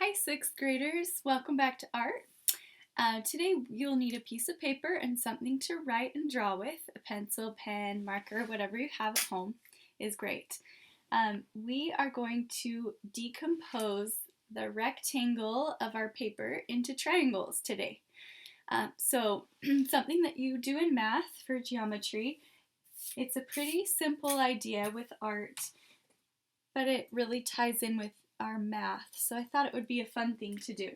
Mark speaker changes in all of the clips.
Speaker 1: Hi, sixth graders. Welcome back to art. Today you'll need a piece of paper and something to write and draw with. A pencil, pen, marker, whatever you have at home is great. We are going to decompose the rectangle of our paper into triangles today. So something that you do in math for geometry, it's a pretty simple idea with art, but it really ties in with our math, so I thought it would be a fun thing to do.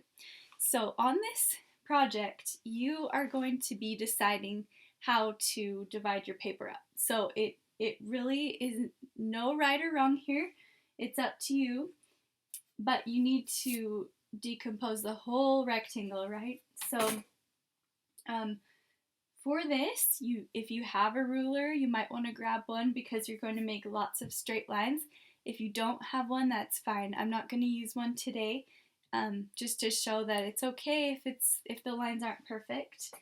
Speaker 1: So on this project, you are going to be deciding how to divide your paper up. So it really is no right or wrong here. It's up to you, but you need to decompose the whole rectangle, right? So for this, if you have a ruler, you might want to grab one because you're going to make lots of straight lines. If you don't have one, that's fine. I'm not going to use one today, just to show that it's okay if the lines aren't perfect.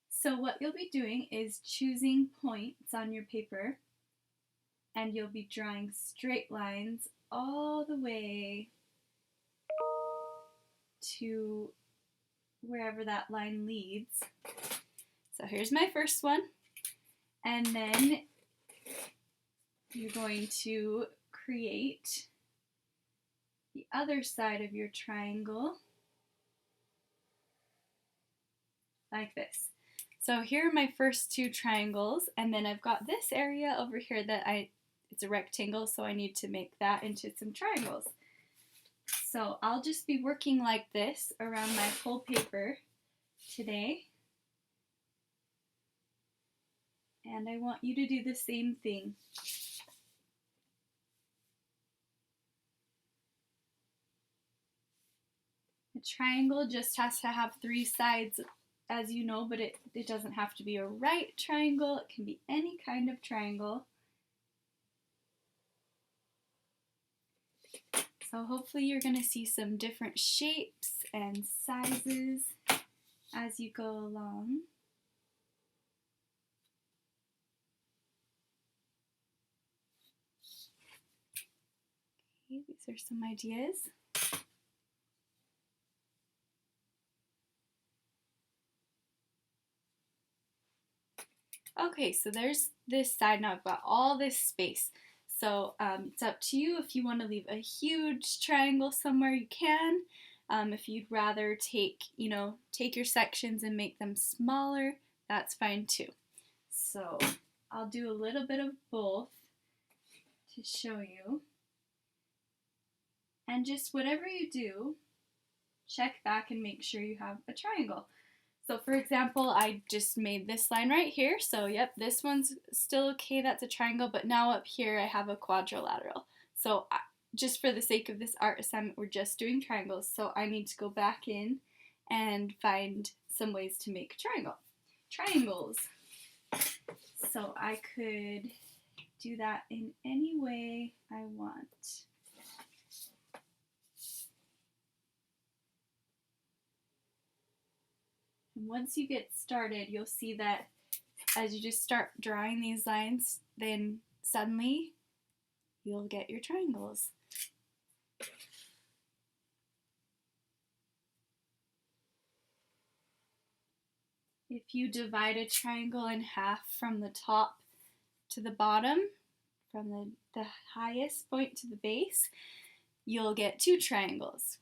Speaker 1: So what you'll be doing is choosing points on your paper, and you'll be drawing straight lines all the way to wherever that line leads. So here's my first one, and then you're going to create the other side of your triangle like this. So here are my first two triangles, and then I've got this area over here that it's a rectangle, so I need to make that into some triangles. So I'll just be working like this around my whole paper today. And I want you to do the same thing. A triangle just has to have three sides, as you know, but it doesn't have to be a right triangle. It can be any kind of triangle. So hopefully you're going to see some different shapes and sizes as you go along. Okay, these are some ideas. Okay, so there's this side. Now I've got all this space. So it's up to you. If you want to leave a huge triangle somewhere, you can. If you'd rather take your sections and make them smaller, that's fine too. So I'll do a little bit of both to show you. And just whatever you do, check back and make sure you have a triangle. So for example, I just made this line right here. So yep, this one's still okay, that's a triangle, but now up here I have a quadrilateral. So just for the sake of this art assignment, we're just doing triangles. So I need to go back in and find some ways to make a triangle. Triangles. So I could do that in any way I want. And once you get started, you'll see that as you just start drawing these lines, then suddenly you'll get your triangles. If you divide a triangle in half from the top to the bottom, from the highest point to the base, you'll get two triangles,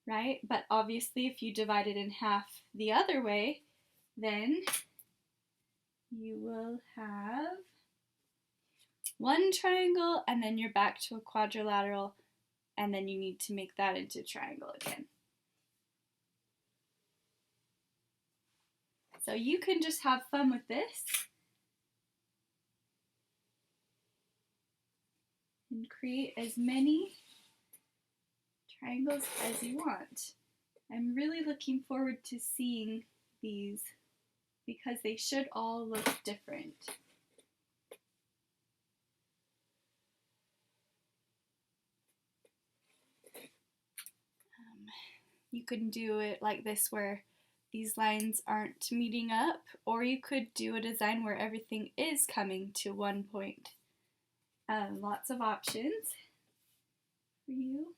Speaker 1: right? But obviously if you divide it in half the other way, then you will have one triangle, and then you're back to a quadrilateral, and then you need to make that into a triangle again. So you can just have fun with this and create as many triangles as you want. I'm really looking forward to seeing these because they should all look different. You can do it like this where these lines aren't meeting up, or you could do a design where everything is coming to one point. Lots of options for you.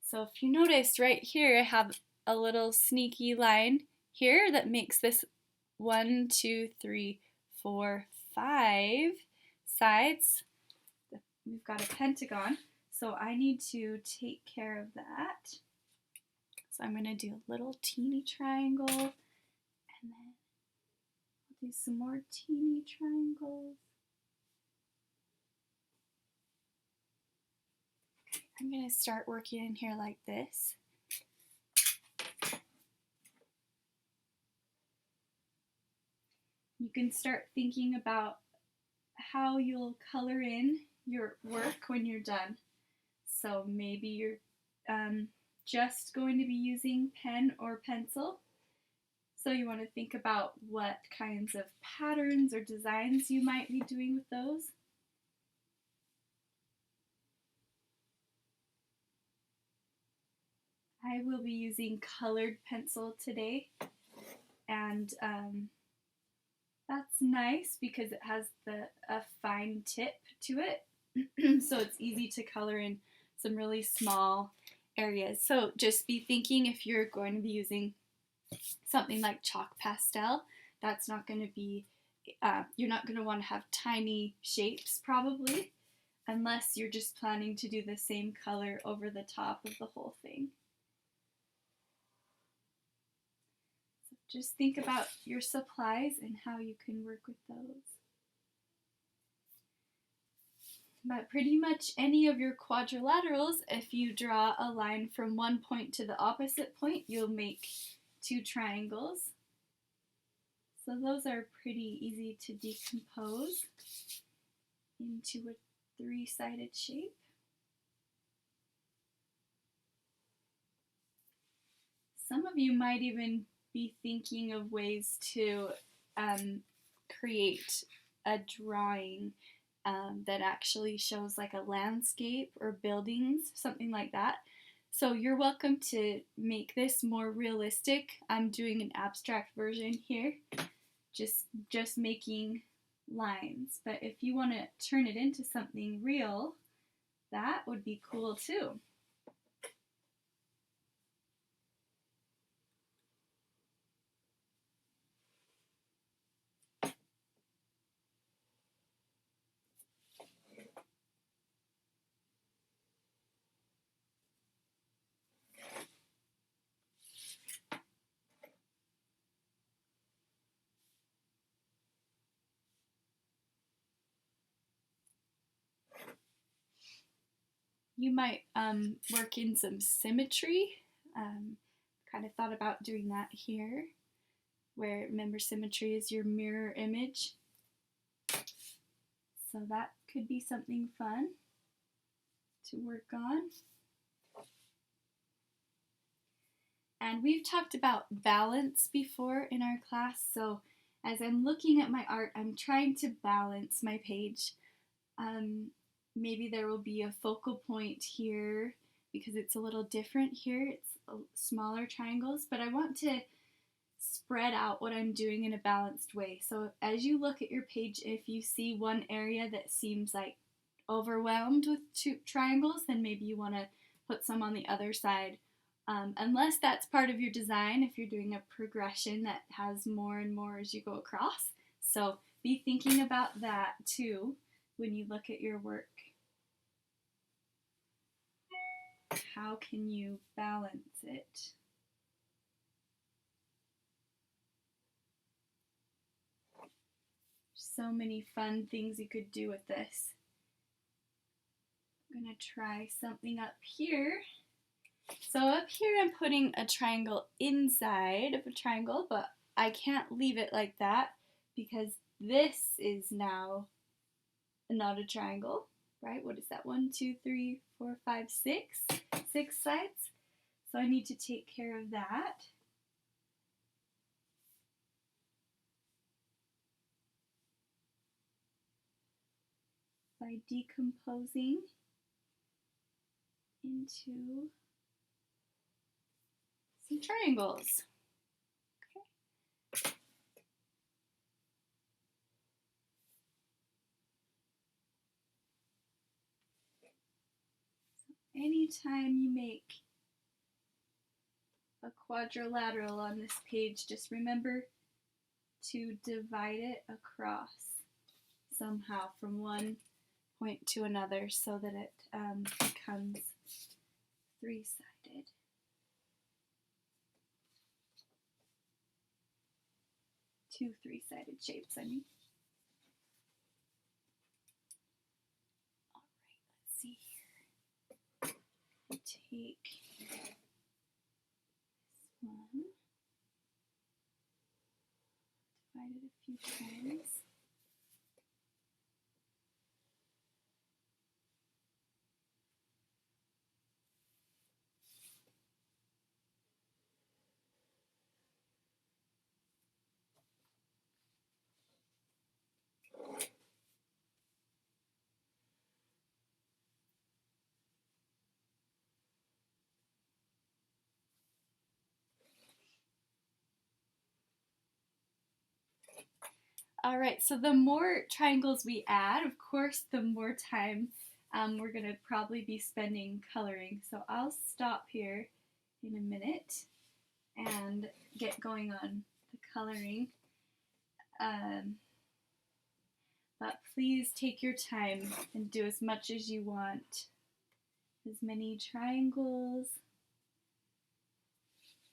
Speaker 1: So if you notice right here, I have a little sneaky line here that makes this 1, 2, 3, 4, 5 sides. We've got a pentagon, so I need to take care of that. So I'm going to do a little teeny triangle, and then I'll do some more teeny triangles. I'm going to start working in here like this. You can start thinking about how you'll color in your work when you're done. So maybe you're just going to be using pen or pencil. So you want to think about what kinds of patterns or designs you might be doing with those. I will be using colored pencil today, and that's nice because it has a fine tip to it, so it's easy to color in some really small areas. So just be thinking, if you're going to be using something like chalk pastel, that's not going to be, you're not going to want to have tiny shapes probably, unless you're just planning to do the same color over the top of the whole thing. Just think about your supplies and how you can work with those. But pretty much any of your quadrilaterals, if you draw a line from one point to the opposite point, you'll make 2 triangles. So those are pretty easy to decompose into a 3-sided shape. Some of you might even be thinking of ways to create a drawing that actually shows like a landscape or buildings, something like that. So you're welcome to make this more realistic. I'm doing an abstract version here, just making lines. But if you want to turn it into something real, that would be cool too. You might work in some symmetry. Kind of thought about doing that here, where remember symmetry is your mirror image. So that could be something fun to work on. And we've talked about balance before in our class, so as I'm looking at my art, I'm trying to balance my page. Maybe there will be a focal point here because it's a little different here. It's smaller triangles, but I want to spread out what I'm doing in a balanced way. So as you look at your page, if you see one area that seems like overwhelmed with 2 triangles, then maybe you want to put some on the other side. Unless that's part of your design, if you're doing a progression that has more and more as you go across. So be thinking about that too when you look at your work. How can you balance it? So many fun things you could do with this. I'm going to try something up here. So up here I'm putting a triangle inside of a triangle, but I can't leave it like that because this is now not a triangle, right? What is that? 1, 2, 3, 4, 5, 6. 6 sides. So I need to take care of that. By decomposing into some triangles. Okay. So anytime you make a quadrilateral on this page, just remember to divide it across somehow from one point to another so that it becomes three-sided. Two three-sided shapes, I mean. Alright, let's see here. Take this one, divide it a few times. Alright, so the more triangles we add, of course, the more time we're going to probably be spending coloring. So I'll stop here in a minute and get going on the coloring. But please take your time and do as much as you want. As many triangles,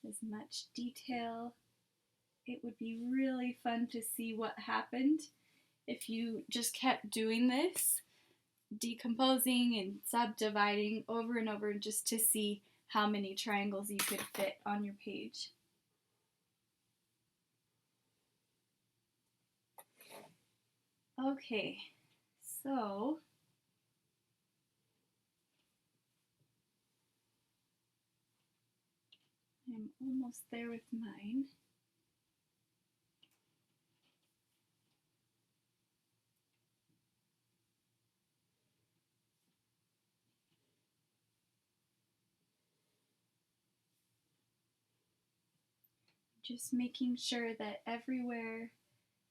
Speaker 1: as much detail. It would be really fun to see what happened if you just kept doing this, decomposing and subdividing over and over, just to see how many triangles you could fit on your page. Okay, so I'm almost there with mine. Just making sure that everywhere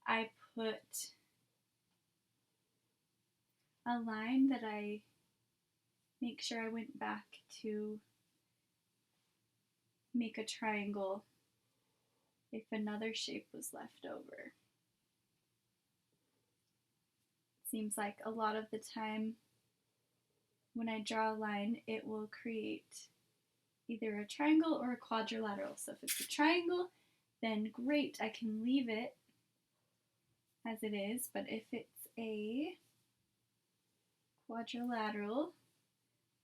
Speaker 1: I put a line that I make sure I went back to make a triangle if another shape was left over. Seems like a lot of the time when I draw a line, it will create either a triangle or a quadrilateral. So if it's a triangle, then great, I can leave it as it is, but if it's a quadrilateral,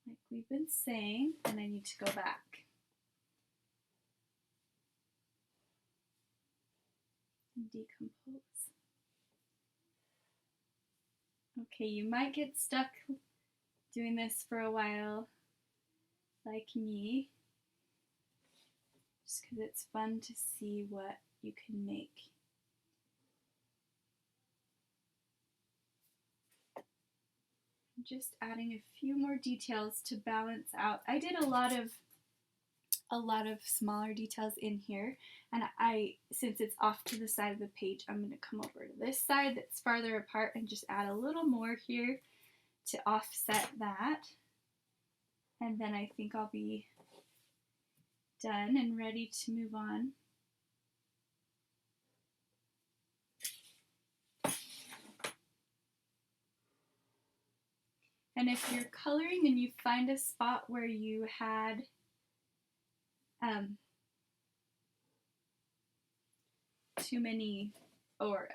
Speaker 1: like we've been saying, then I need to go back. And decompose. Okay, you might get stuck doing this for a while, like me, just because it's fun to see what you can make. I'm just adding a few more details to balance out. I did a lot of smaller details in here, and since it's off to the side of the page, I'm going to come over to this side that's farther apart and just add a little more here to offset that. And then I think I'll be done and ready to move on. And if you're coloring and you find a spot where you had too many, or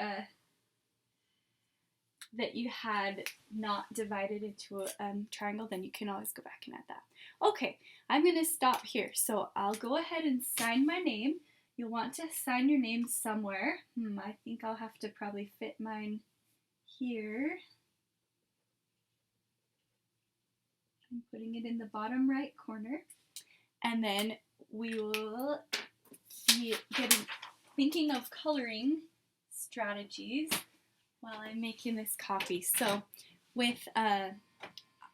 Speaker 1: that you had not divided into a triangle, then you can always go back and add that. Okay, I'm going to stop here. So I'll go ahead and sign my name. You'll want to sign your name somewhere. I think I'll have to probably fit mine here. I'm putting it in the bottom right corner. And then we will be thinking of coloring strategies while I'm making this copy. So with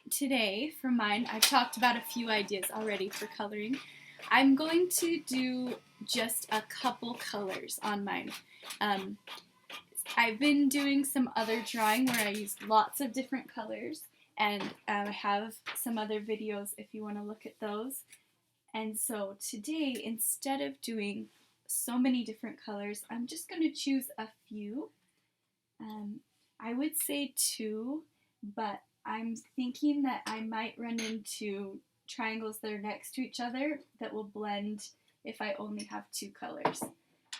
Speaker 1: today for mine, I've talked about a few ideas already for coloring. I'm going to do just a couple colors on mine. I've been doing some other drawing where I used lots of different colors, and I have some other videos if you want to look at those. And so today, instead of doing so many different colors, I'm just going to choose a few. I would say two, but I'm thinking that I might run into triangles that are next to each other that will blend if I only have two colors. So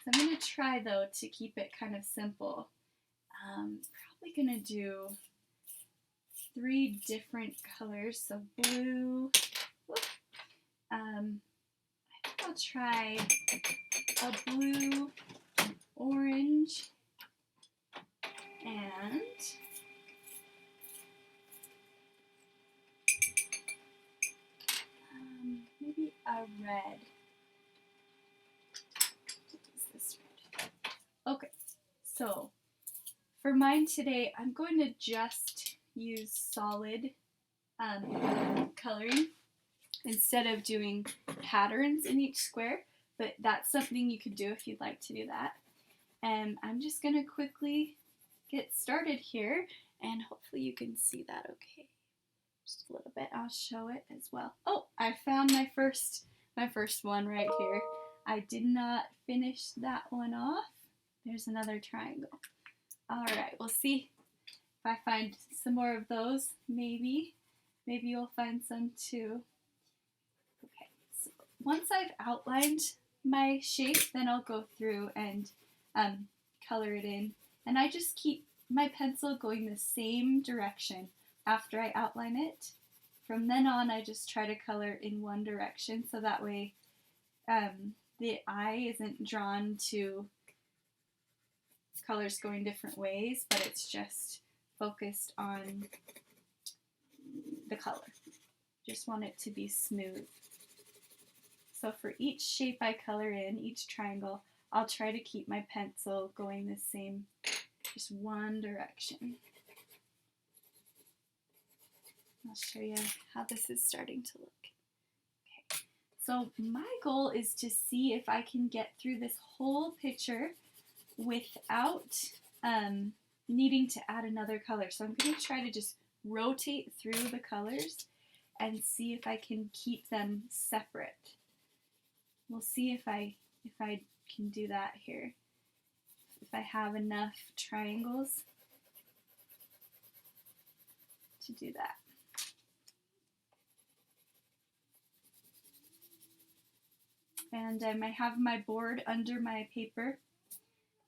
Speaker 1: I'm going to try, though, to keep it kind of simple. Probably going to do 3 different colors, so blue. I think I'll try a blue, orange, and maybe a red. What is this red? Okay, so for mine today, I'm going to just use solid coloring instead of doing patterns in each square, but that's something you could do if you'd like to do that. And I'm just going to quickly get started here, and hopefully you can see that okay. Just a little bit. I'll show it as well. Oh, I found my first one right here. I did not finish that one off. There's another triangle. All right, we'll see if I find some more of those. Maybe you'll find some too. Okay, so once I've outlined my shape, then I'll go through and color it in. And I just keep my pencil going the same direction after I outline it. From then on, I just try to color in one direction, so that way the eye isn't drawn to colors going different ways, but it's just focused on the color. Just want it to be smooth. So for each shape I color in, each triangle, I'll try to keep my pencil going the same, just one direction. I'll show you how this is starting to look. Okay, so my goal is to see if I can get through this whole picture without needing to add another color. So I'm going to try to just rotate through the colors and see if I can keep them separate. We'll see if I can do that here. If I have enough triangles to do that. And I have my board under my paper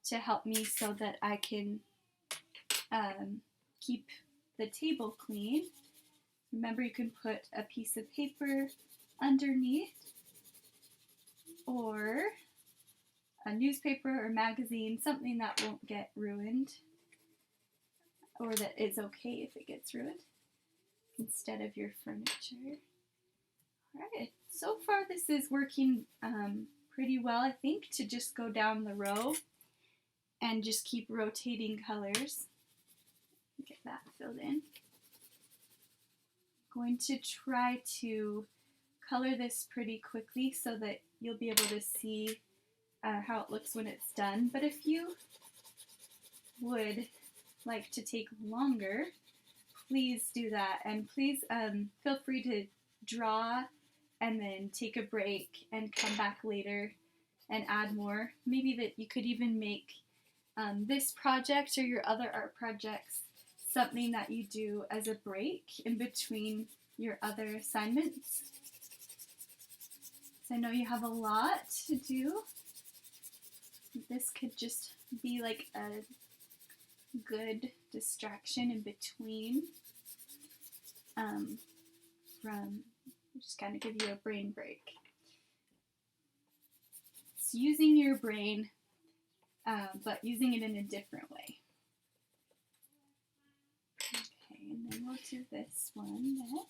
Speaker 1: to help me so that I can keep the table clean. Remember, you can put a piece of paper underneath, or a newspaper or magazine, something that won't get ruined, or that is okay if it gets ruined, instead of your furniture. Alright, so far this is working pretty well, I think, to just go down the row and just keep rotating colors. Get that filled in. I'm going to try to color this pretty quickly so that you'll be able to see how it looks when it's done. But if you would like to take longer, please do that. And please feel free to draw and then take a break and come back later and add more. Maybe that you could even make this project or your other art projects something that you do as a break in between your other assignments. So I know you have a lot to do. This could just be like a good distraction in between from just kind of give you a brain break. It's using your brain, but using it in a different way. Okay, and then we'll do this one next.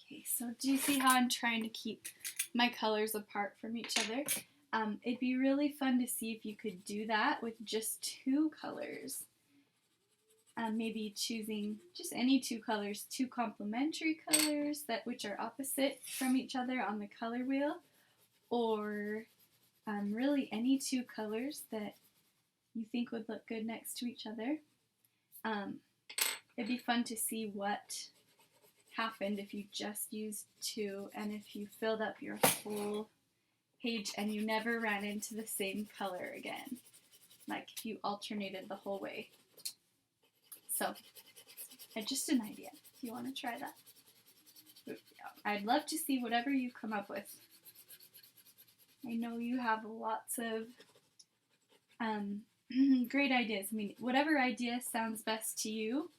Speaker 1: Okay, so do you see how I'm trying to keep my colors apart from each other? It'd be really fun to see if you could do that with just 2 colors. Maybe choosing just any 2 colors, 2 complementary colors which are opposite from each other on the color wheel, or really any 2 colors that you think would look good next to each other. It'd be fun to see what happened if you just used two and if you filled up your whole page and you never ran into the same color again, like if you alternated the whole way. So, just an idea if you want to try that. I'd love to see whatever you come up with. I know you have lots of great ideas. I mean, whatever idea sounds best to you,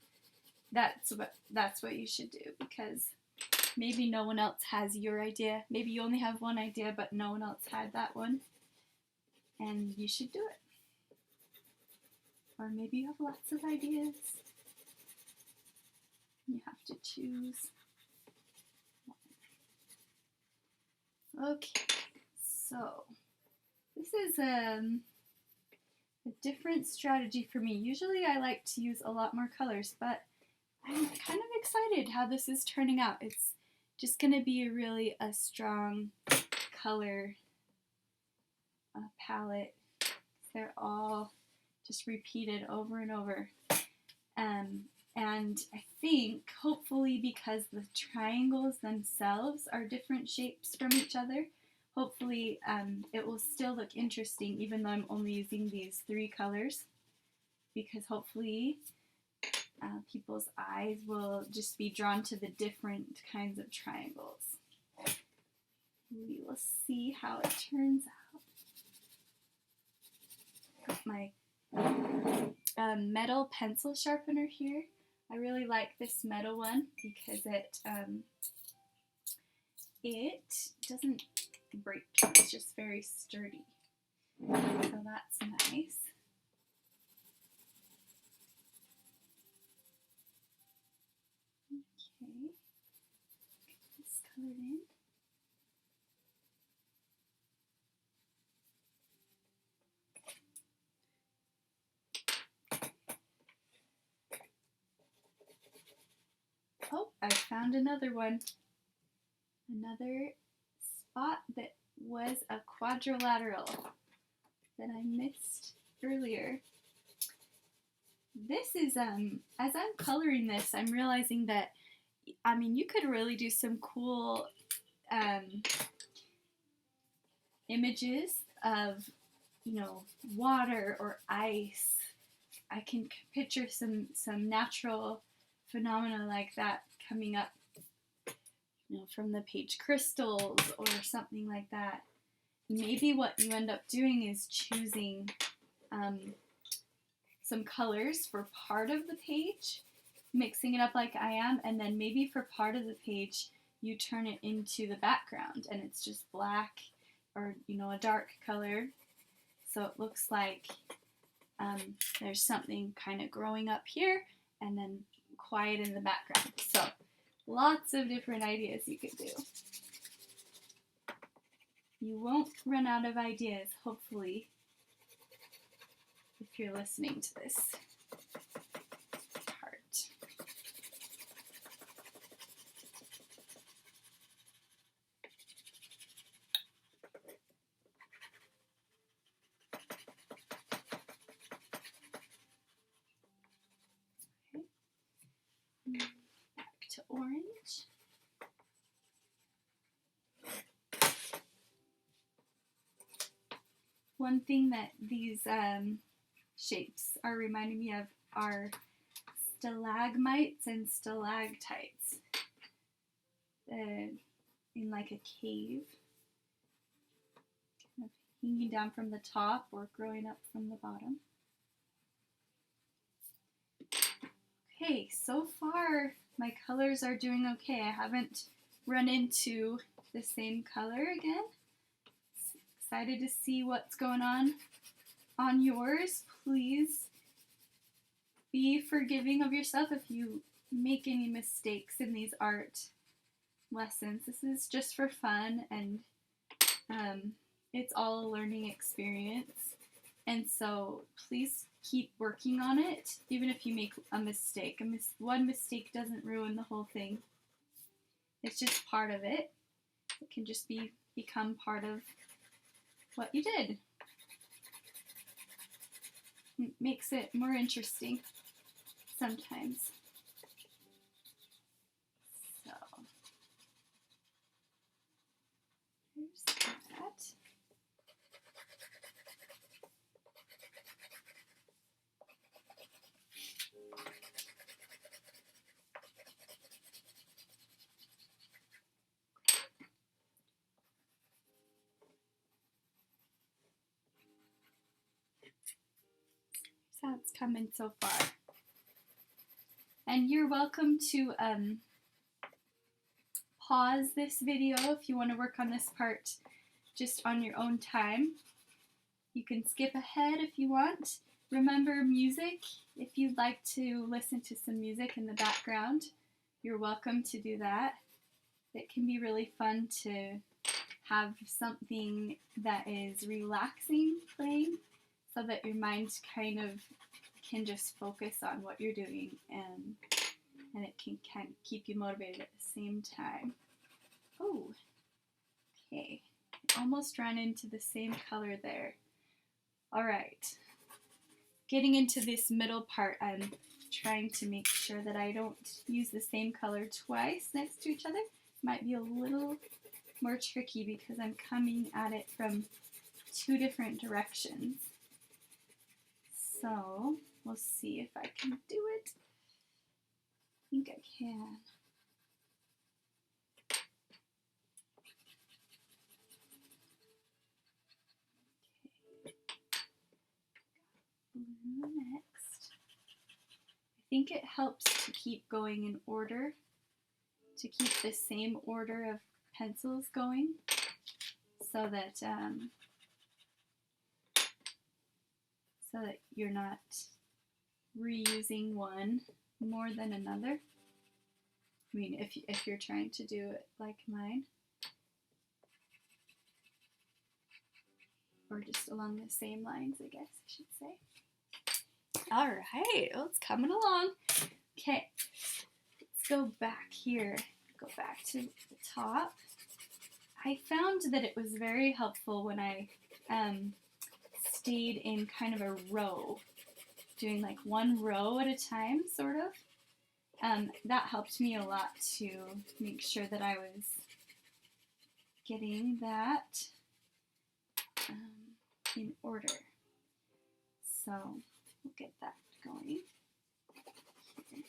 Speaker 1: that's what you should do, because maybe no one else has your idea. Maybe you only have one idea, but no one else had that one, and you should do it. Or maybe you have lots of ideas. You have to choose one. Okay, so this is a different strategy for me. Usually I like to use a lot more colors, but I'm kind of excited how this is turning out. It's just going to be really a strong color palette. They're all just repeated over and over. And I think, hopefully, because the triangles themselves are different shapes from each other, hopefully it will still look interesting even though I'm only using these 3 colors, because hopefully people's eyes will just be drawn to the different kinds of triangles. We will see how it turns out. Got my metal pencil sharpener here. I really like this metal one because it doesn't break. It's just very sturdy. So that's nice. Okay, get this colored in. Oh, I found another one. Another spot that was a quadrilateral that I missed earlier. This is, as I'm coloring this, I'm realizing that, I mean, you could really do some cool images of, you know, water or ice. I can picture some natural phenomena like that coming up, you know, from the page, crystals or something like that. Maybe what you end up doing is choosing some colors for part of the page, mixing it up like I am, and then maybe for part of the page you turn it into the background and it's just black or, you know, a dark color, so it looks like there's something kind of growing up here and then quiet in the background. So lots of different ideas you could do. You won't run out of ideas, hopefully, if you're listening to this part. Okay. Back to orange. One thing that these shapes are reminding me of are stalagmites and stalactites in like a cave, kind of hanging down from the top or growing up from the bottom. Okay, so far my colors are doing okay. I haven't run into the same color again. Excited to see what's going on yours. Please be forgiving of yourself if you make any mistakes in these art lessons. This is just for fun, and it's all a learning experience. And so please keep working on it, even if you make a mistake. One mistake doesn't ruin the whole thing. It's just part of it. It can just become part of what you did. It makes it more interesting sometimes. So, here's that. How it's coming so far. And you're welcome to pause this video if you want to work on this part just on your own time. You can skip ahead if you want. Remember music, if you'd like to listen to some music in the background, you're welcome to do that. It can be really fun to have something that is relaxing playing, so that your mind kind of can just focus on what you're doing, and it can kind of keep you motivated at the same time. Oh, okay. Almost ran into the same color there. All right. Getting into this middle part, I'm trying to make sure that I don't use the same color twice next to each other. Might be a little more tricky because I'm coming at it from two different directions. So we'll see if I can do it. I think I can. Okay. Blue next. I think it helps to keep going in order, to keep the same order of pencils going, so that you're not reusing one more than another. I mean, if you're trying to do it like mine, or just along the same lines, I guess I should say. All right, well, it's coming along. Okay, let's go back here. Go back to the top. I found that it was very helpful when I stayed in kind of a row, doing like one row at a time, sort of. That helped me a lot to make sure that I was getting that in order. So we'll get that going here.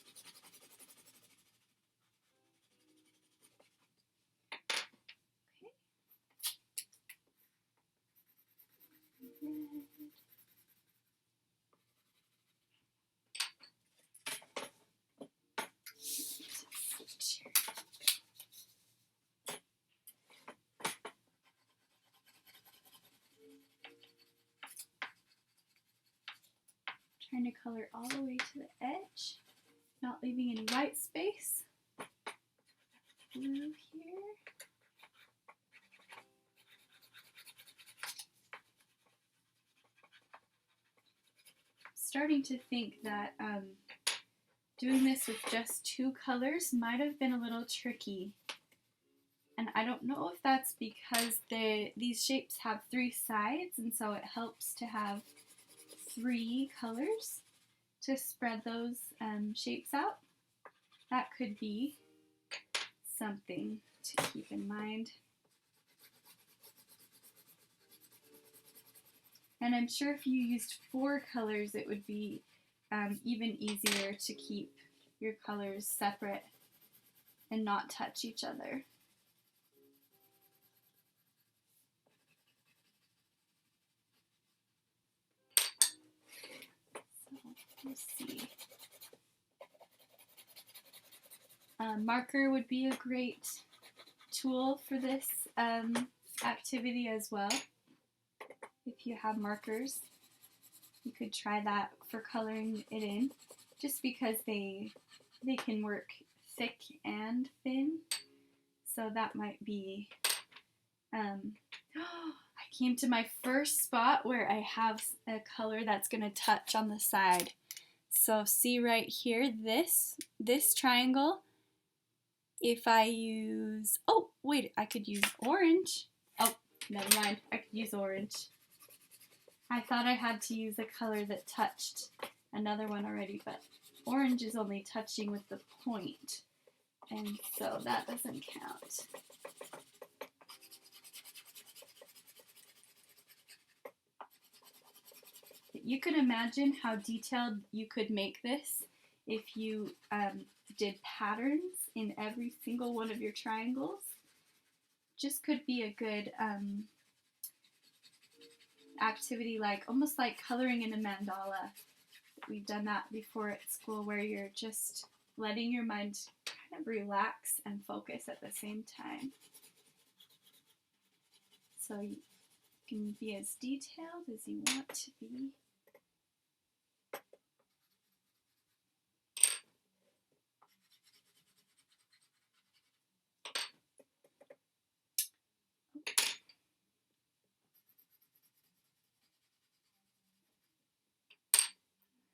Speaker 1: Trying to color all the way to the edge, not leaving any white space. Blue here. Starting to think that doing this with just two colors might have been a little tricky. And I don't know if that's because these shapes have three sides, and so it helps to have three colors to spread those shapes out. That could be something to keep in mind. And I'm sure if you used four colors, it would be even easier to keep your colors separate and not touch each other. So let's see. Marker would be a great tool for this activity as well. If you have markers, you could try that for coloring it in, just because they can work thick and thin. So that might be, I came to my first spot where I have a color that's going to touch on the side. So see right here, this triangle, if I use, oh wait, I could use orange. Oh, never mind, I could use orange. I thought I had to use a color that touched another one already, but orange is only touching with the point, and so that doesn't count. You can imagine how detailed you could make this if you did patterns in every single one of your triangles. Just could be a good activity, like almost like coloring in a mandala. We've done that before at school, where you're just letting your mind kind of relax and focus at the same time. So you can be as detailed as you want to be.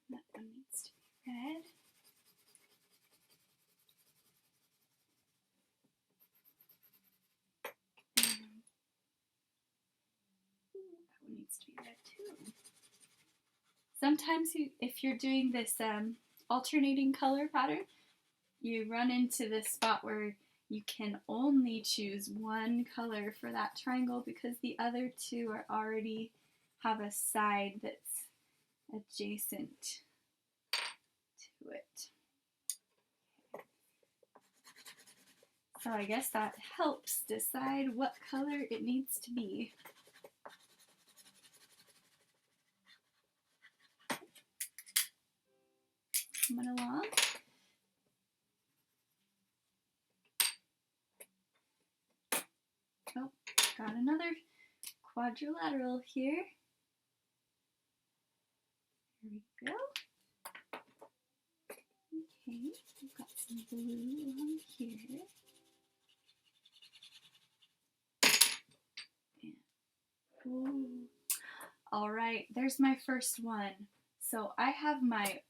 Speaker 1: That one needs to be red. That one needs to be red too. Sometimes if you're doing this alternating color pattern, you run into this spot where you can only choose one color for that triangle because the other two are already have a side that's adjacent to it. So I guess that helps decide what color it needs to be. Coming along. Oh, got another quadrilateral here. Here we go. Okay, we've got some blue along here. Ooh. All right, there's my first one. So I have my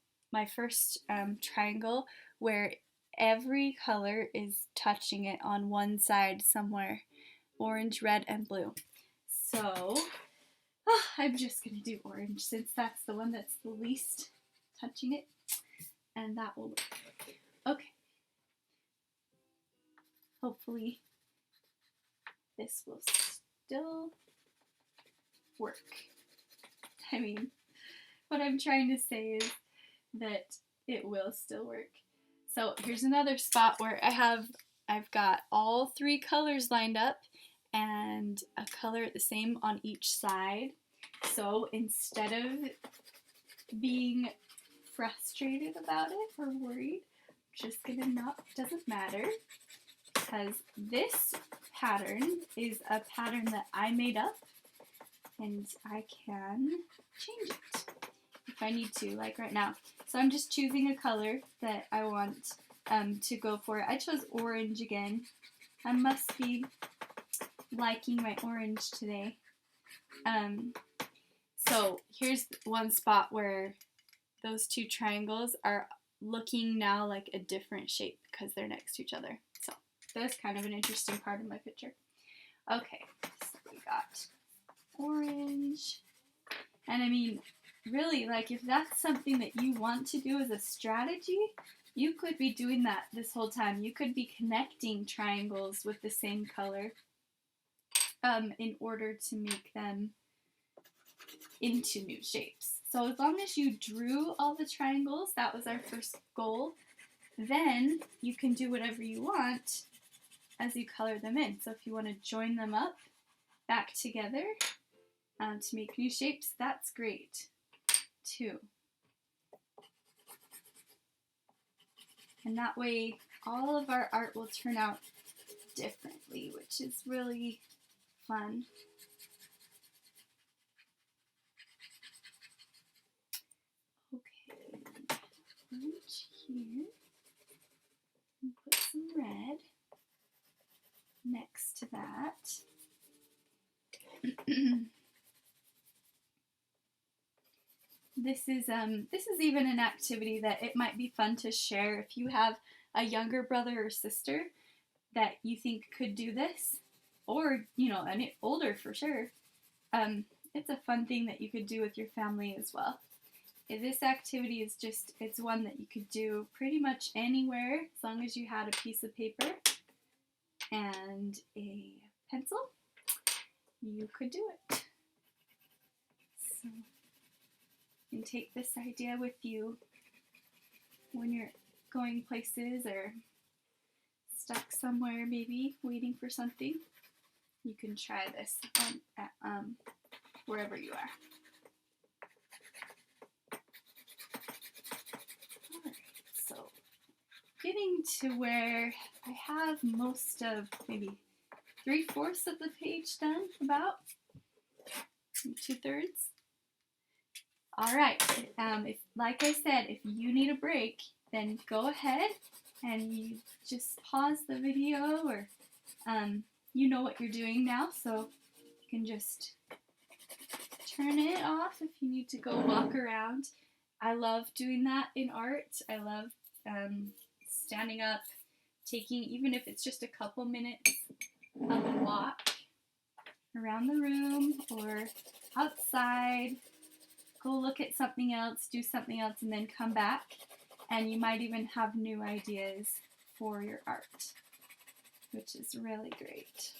Speaker 1: first triangle where every color is touching it on one side somewhere. Orange, red, and blue. So I'm just going to do orange since that's the one that's the least touching it. And that will work. Okay. Hopefully this will still work. I mean, what I'm trying to say is that it will still work. So here's another spot where I've got all three colors lined up and a color the same on each side. So instead of being frustrated about it or worried, I'm just gonna doesn't matter, because this pattern is a pattern that I made up and I can change it if I need to, like right now. So I'm just choosing a color that I want to go for. I chose orange again. I must be liking my orange today. So here's one spot where those two triangles are looking now like a different shape because they're next to each other. So that's kind of an interesting part of my picture. Okay, so we got orange. And I mean, really, like if that's something that you want to do as a strategy, you could be doing that this whole time. You could be connecting triangles with the same color in order to make them into new shapes. So as long as you drew all the triangles, that was our first goal, then you can do whatever you want as you color them in. So if you want to join them up back together to make new shapes, that's great too. And that way all of our art will turn out differently, which is really fun. Okay, orange here, and put some red next to that. This is even an activity that it might be fun to share if you have a younger brother or sister that you think could do this, or an older for sure. it's a fun thing that you could do with your family as well. This activity is just, it's one that you could do pretty much anywhere as long as you had a piece of paper and a pencil. You could do it. So you can take this idea with you when you're going places or stuck somewhere, maybe waiting for something. You can try this wherever you are. Alright, so getting to where I have most of, maybe 3/4 of the page done, about 2/3. Alright, like I said, if you need a break, then go ahead and you just pause the video, or you know what you're doing now, so you can just turn it off if you need to go walk around. I love doing that in art. I love standing up, taking, even if it's just a couple minutes of a walk around the room or outside, go look at something else, do something else, and then come back, and you might even have new ideas for your art, which is really great.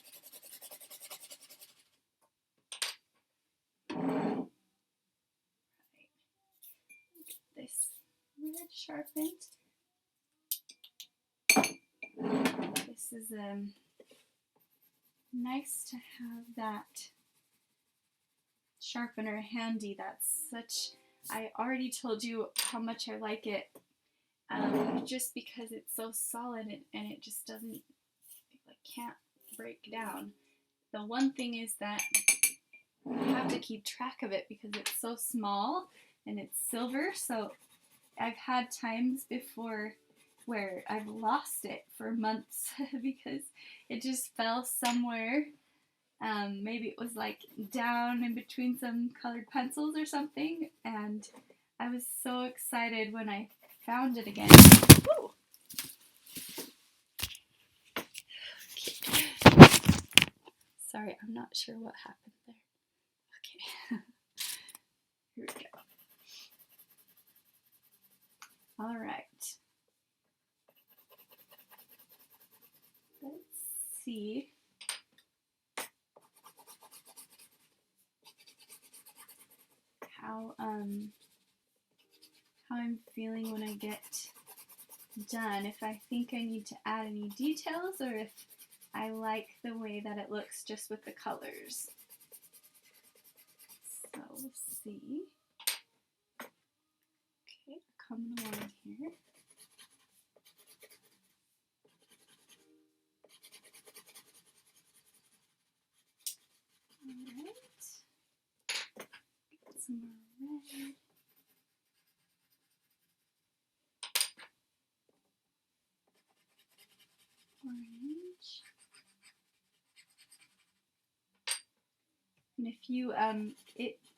Speaker 1: Right. Get this red sharpened. This is nice to have that sharpener handy. That's such, I already told you how much I like it, just because it's so solid and it just doesn't, it can't break down. The one thing is that you have to keep track of it because it's so small and it's silver, so I've had times before where I've lost it for months because it just fell somewhere. Maybe it was like down in between some colored pencils or something, and I was so excited when I found it again. Woo! Okay. Sorry, I'm not sure what happened there. Okay. Here we go. All right. Let's see. How I'm feeling when I get done, if I think I need to add any details or if I like the way that it looks just with the colors. So let's see. Okay, coming along here. Alright. Get some more red. Orange. And if you,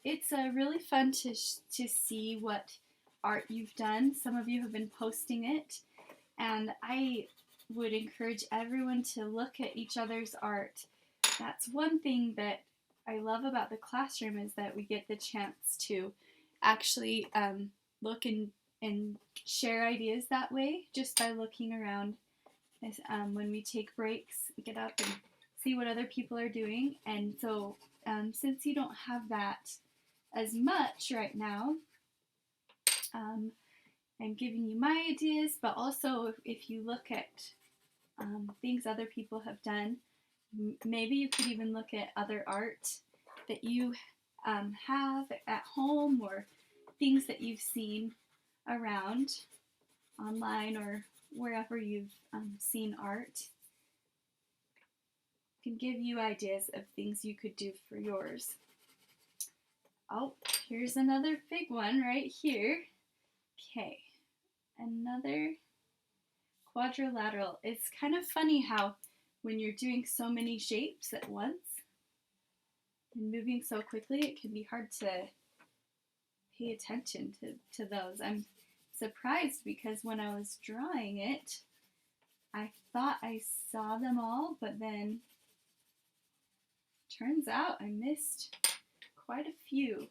Speaker 1: it's really fun to see what art you've done. Some of you have been posting it, and I would encourage everyone to look at each other's art. That's one thing that I love about the classroom, is that we get the chance to actually look and share ideas that way, just by looking around. When we take breaks, we get up and see what other people are doing. And so since you don't have that as much right now, I'm giving you my ideas, but also if you look at things other people have done, maybe you could even look at other art that you have at home, or things that you've seen around online or wherever you've seen art. Can give you ideas of things you could do for yours. Oh, here's another big one right here. Okay, another quadrilateral. It's kind of funny how when you're doing so many shapes at once and moving so quickly, it can be hard to pay attention to those. I'm surprised because when I was drawing it, I thought I saw them all, but then turns out I missed quite a few.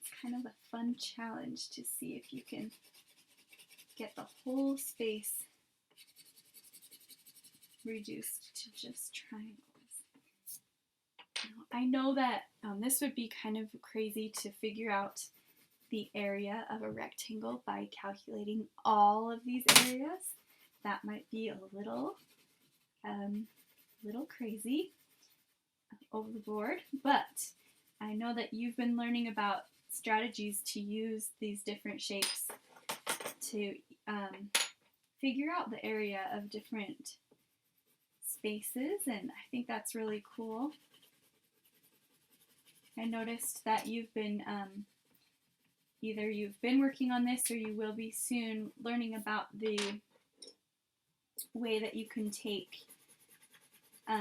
Speaker 1: It's kind of a fun challenge to see if you can get the whole space reduced to just triangles. Now, I know that this would be kind of crazy to figure out the area of a rectangle by calculating all of these areas. That might be a little crazy, overboard, but I know that you've been learning about strategies to use these different shapes to figure out the area of different spaces, and I think that's really cool. I noticed that you've been either you've been working on this or you will be soon learning about the way that you can take a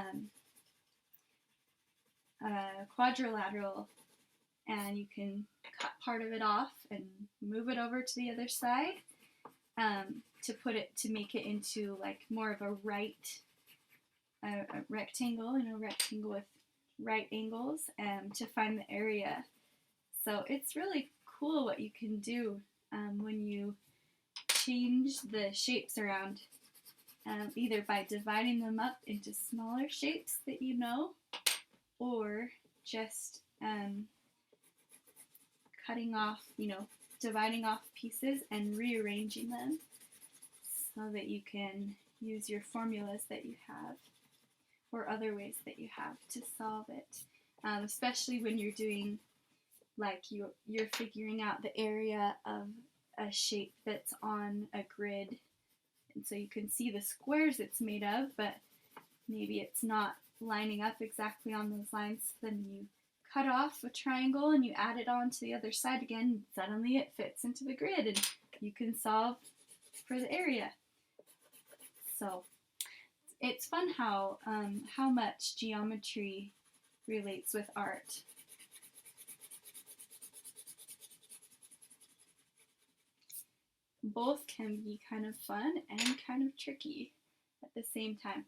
Speaker 1: quadrilateral and you can cut part of it off and move it over to the other side to make it into like more of a rectangle, rectangle with right angles, to find the area. So it's really cool what you can do when you change the shapes around, either by dividing them up into smaller shapes that you know, or just cutting off, dividing off pieces and rearranging them so that you can use your formulas that you have or other ways that you have to solve it, especially when you're doing, like you're figuring out the area of a shape that's on a grid, and so you can see the squares it's made of, but maybe it's not lining up exactly on those lines. Then you cut off a triangle and you add it on to the other side again, and suddenly it fits into the grid and you can solve for the area. So it's fun how much geometry relates with art. Both can be kind of fun and kind of tricky at the same time.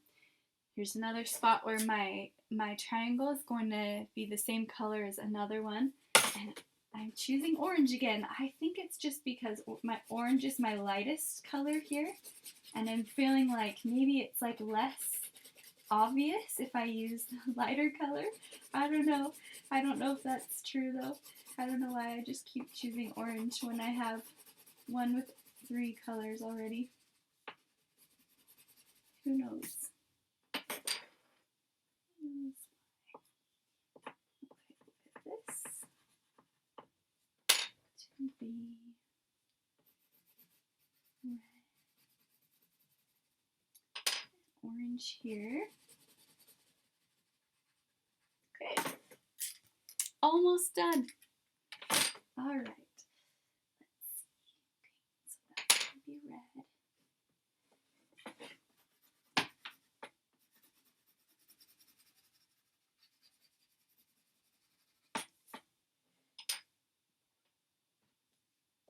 Speaker 1: Here's another spot where my triangle is going to be the same color as another one, and I'm choosing orange again. I think it's just because my orange is my lightest color here, and I'm feeling like maybe it's like less obvious if I use the lighter color. I don't know. I don't know if that's true though. I don't know why I just keep choosing orange when I have one with 3 colors already. Who knows? This to be red. Orange here. Okay, almost done. All right. Let's see. Okay, so that's gonna be red.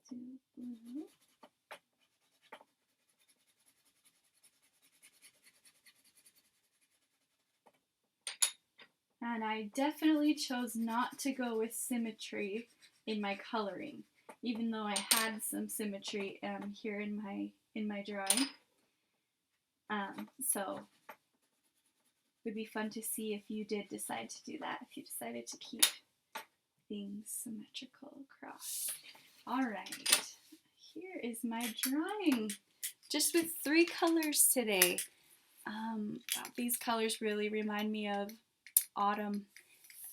Speaker 1: To blue. And I definitely chose not to go with symmetry in my coloring, even though I had some symmetry here in my drawing. So it would be fun to see if you did decide to do that, if you decided to keep things symmetrical across. All right, here is my drawing, just with 3 colors today. These colors really remind me of autumn.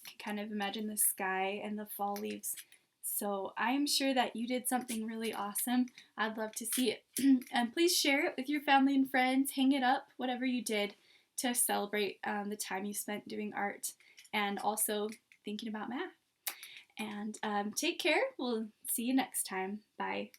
Speaker 1: I can kind of imagine the sky and the fall leaves. So I am sure that you did something really awesome. I'd love to see it. And please share it with your family and friends. Hang it up, whatever you did to celebrate the time you spent doing art and also thinking about math. And take care. We'll see you next time. Bye.